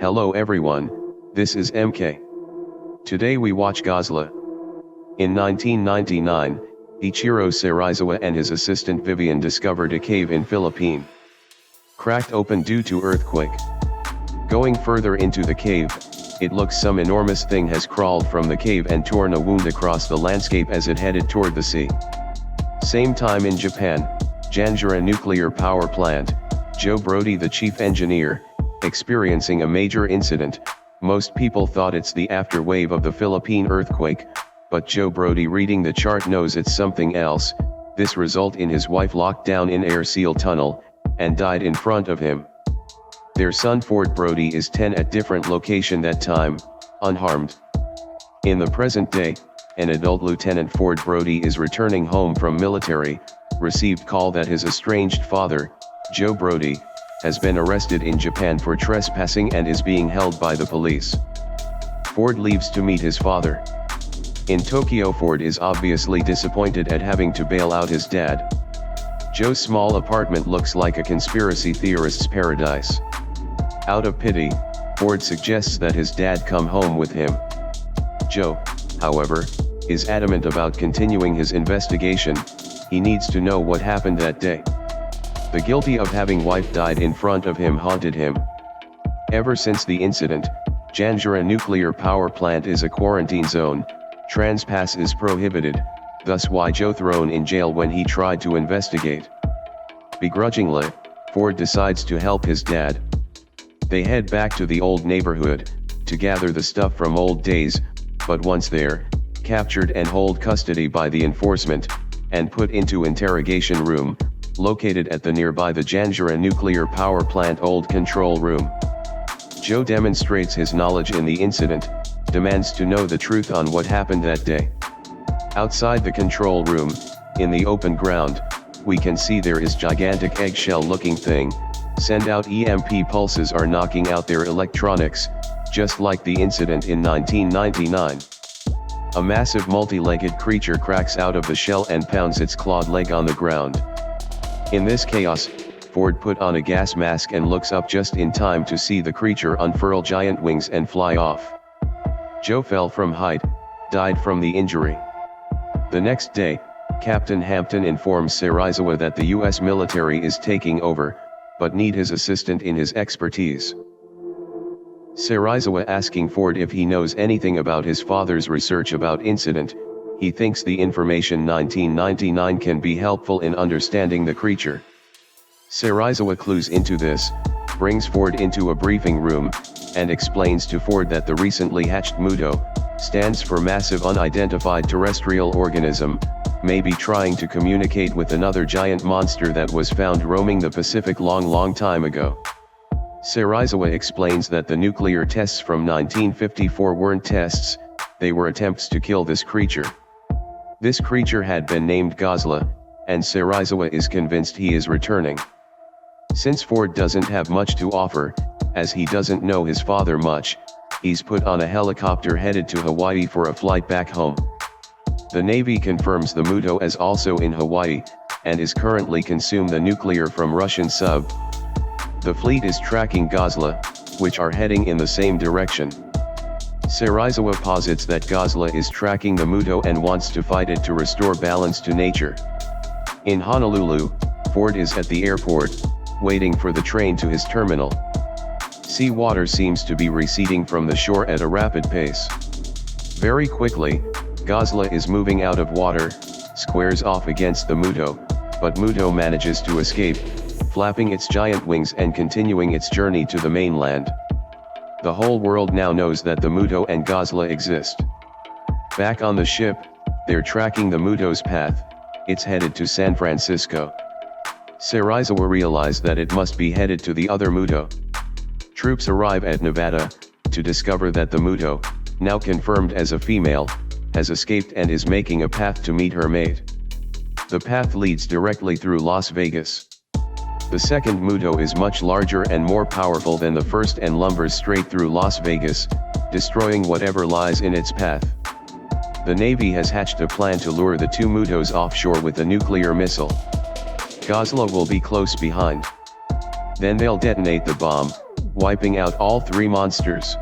Hello everyone, this is MK. Today we watch Godzilla. In 1999, Ichiro Serizawa and his assistant Vivian discovered a cave in Philippines. Cracked open due to earthquake. Going further into the cave, it looks some enormous thing has crawled from the cave and torn a wound across the landscape as it headed toward the sea. Same time in Japan, Janjira nuclear power plant, Joe Brody the chief engineer, experiencing a major incident. Most people thought it's the afterwave of the Philippine earthquake, but Joe Brody reading the chart knows it's something else. This result in his wife locked down in air seal tunnel, and died in front of him. Their son Ford Brody is 10 at different location that time, unharmed. In the present day, an adult Lieutenant Ford Brody is returning home from military, received call that his estranged father, Joe Brody, has been arrested in Japan for trespassing and is being held by the police. Ford leaves to meet his father. In Tokyo, Ford is obviously disappointed at having to bail out his dad. Joe's small apartment looks like a conspiracy theorist's paradise. Out of pity, Ford suggests that his dad come home with him. Joe, however, is adamant about continuing his investigation. He needs to know what happened that day. The guilty of having wife died in front of him haunted him. Ever since the incident, Janjira nuclear power plant is a quarantine zone. Trespass is prohibited, thus why Joe thrown in jail when he tried to investigate. Begrudgingly, Ford decides to help his dad. They head back to the old neighborhood, to gather the stuff from old days, but once there, captured and hold custody by the enforcement, and put into interrogation room, located at the nearby the Janjira nuclear power plant old control room. Joe demonstrates his knowledge in the incident, demands to know the truth on what happened that day. Outside the control room, in the open ground, we can see there is gigantic eggshell looking thing, send out EMP pulses are knocking out their electronics, just like the incident in 1999. A massive multi-legged creature cracks out of the shell and pounds its clawed leg on the ground. In this chaos, Ford put on a gas mask and looks up just in time to see the creature unfurl giant wings and fly off. Joe fell from height, died from the injury. The next day, Captain Hampton informs Serizawa that the US military is taking over, but need his assistant in his expertise. Serizawa asking Ford if he knows anything about his father's research about incident. He thinks the information 1999 can be helpful in understanding the creature. Serizawa clues into this, brings Ford into a briefing room, and explains to Ford that the recently hatched MUTO, stands for Massive Unidentified Terrestrial Organism, may be trying to communicate with another giant monster that was found roaming the Pacific long time ago. Serizawa explains that the nuclear tests from 1954 weren't tests, they were attempts to kill this creature. This creature had been named Godzilla, and Serizawa is convinced he is returning. Since Ford doesn't have much to offer, as he doesn't know his father much, he's put on a helicopter headed to Hawaii for a flight back home. The Navy confirms the MUTO as also in Hawaii, and is currently consumed the nuclear from Russian sub. The fleet is tracking Godzilla, which are heading in the same direction. Serizawa posits that Godzilla is tracking the MUTO and wants to fight it to restore balance to nature. In Honolulu, Ford is at the airport, waiting for the train to his terminal. Sea water seems to be receding from the shore at a rapid pace. Very quickly, Godzilla is moving out of water, squares off against the MUTO, but MUTO manages to escape, flapping its giant wings and continuing its journey to the mainland. The whole world now knows that the MUTO and Godzilla exist. Back on the ship, they're tracking the MUTO's path, it's headed to San Francisco. Serizawa realizes that it must be headed to the other MUTO. Troops arrive at Nevada, to discover that the MUTO, now confirmed as a female, has escaped and is making a path to meet her mate. The path leads directly through Las Vegas. The second MUTO is much larger and more powerful than the first and lumbers straight through Las Vegas, destroying whatever lies in its path. The Navy has hatched a plan to lure the two MUTOs offshore with a nuclear missile. Godzilla will be close behind. Then they'll detonate the bomb, wiping out all three monsters.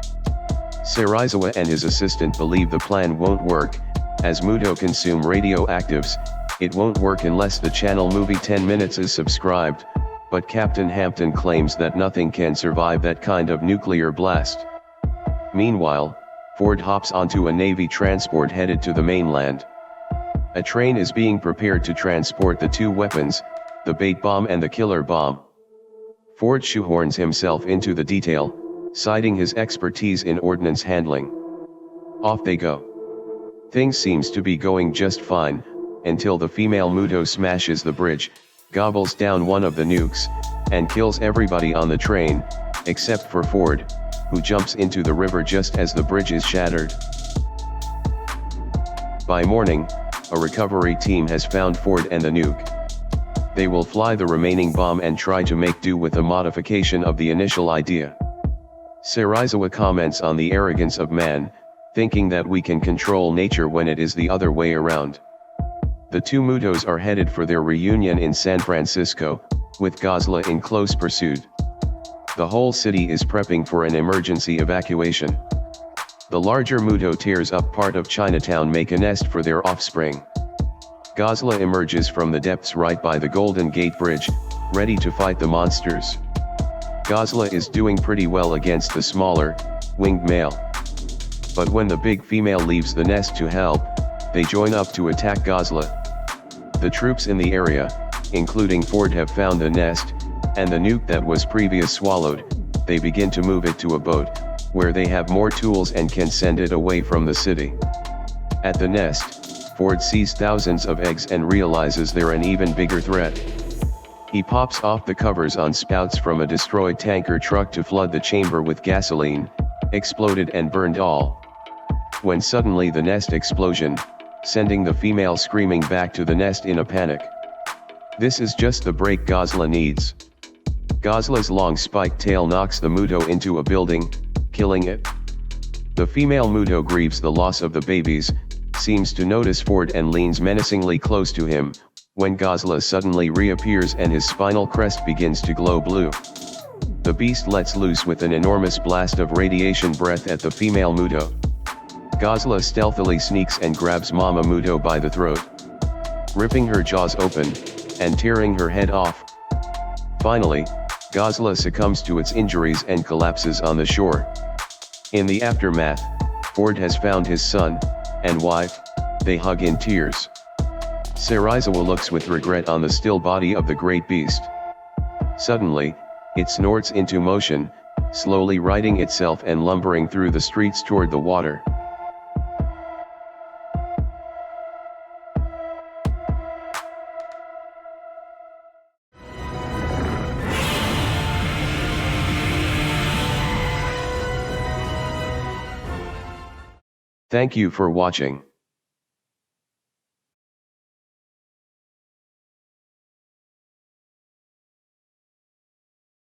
Serizawa and his assistant believe the plan won't work, as MUTO consume radioactives. It won't work unless the channel Movie 10 Minutes is subscribed, but Captain Hampton claims that nothing can survive that kind of nuclear blast. Meanwhile, Ford hops onto a Navy transport headed to the mainland. A train is being prepared to transport the two weapons, the bait bomb and the killer bomb. Ford shoehorns himself into the detail, citing his expertise in ordnance handling. Off they go. Things seems to be going just fine, until the female MUTO smashes the bridge, gobbles down one of the nukes, and kills everybody on the train, except for Ford, who jumps into the river just as the bridge is shattered. By morning, a recovery team has found Ford and the nuke. They will fly the remaining bomb and try to make do with a modification of the initial idea. Serizawa comments on the arrogance of man, thinking that we can control nature when it is the other way around. The two MUTOs are headed for their reunion in San Francisco, with Godzilla in close pursuit. The whole city is prepping for an emergency evacuation. The larger MUTO tears up part of Chinatown, make a nest for their offspring. Godzilla emerges from the depths right by the Golden Gate Bridge, ready to fight the monsters. Godzilla is doing pretty well against the smaller, winged male. But when the big female leaves the nest to help, they join up to attack Godzilla. The troops in the area, including Ford, have found the nest, and the nuke that was previously swallowed. They begin to move it to a boat, where they have more tools and can send it away from the city. At the nest, Ford sees thousands of eggs and realizes they're an even bigger threat. He pops off the covers on spouts from a destroyed tanker truck to flood the chamber with gasoline, exploded and burned all. When suddenly the nest explosion, sending the female screaming back to the nest in a panic. This is just the break Godzilla needs. Godzilla's long spiked tail knocks the MUTO into a building, killing it. The female MUTO grieves the loss of the babies, seems to notice Ford and leans menacingly close to him, when Godzilla suddenly reappears and his spinal crest begins to glow blue. The beast lets loose with an enormous blast of radiation breath at the female MUTO. Godzilla stealthily sneaks and grabs Mama MUTO by the throat, ripping her jaws open, and tearing her head off. Finally, Godzilla succumbs to its injuries and collapses on the shore. In the aftermath, Ford has found his son and wife. They hug in tears. Serizawa looks with regret on the still body of the great beast. Suddenly, it snorts into motion, slowly righting itself and lumbering through the streets toward the water. Thank you for watching.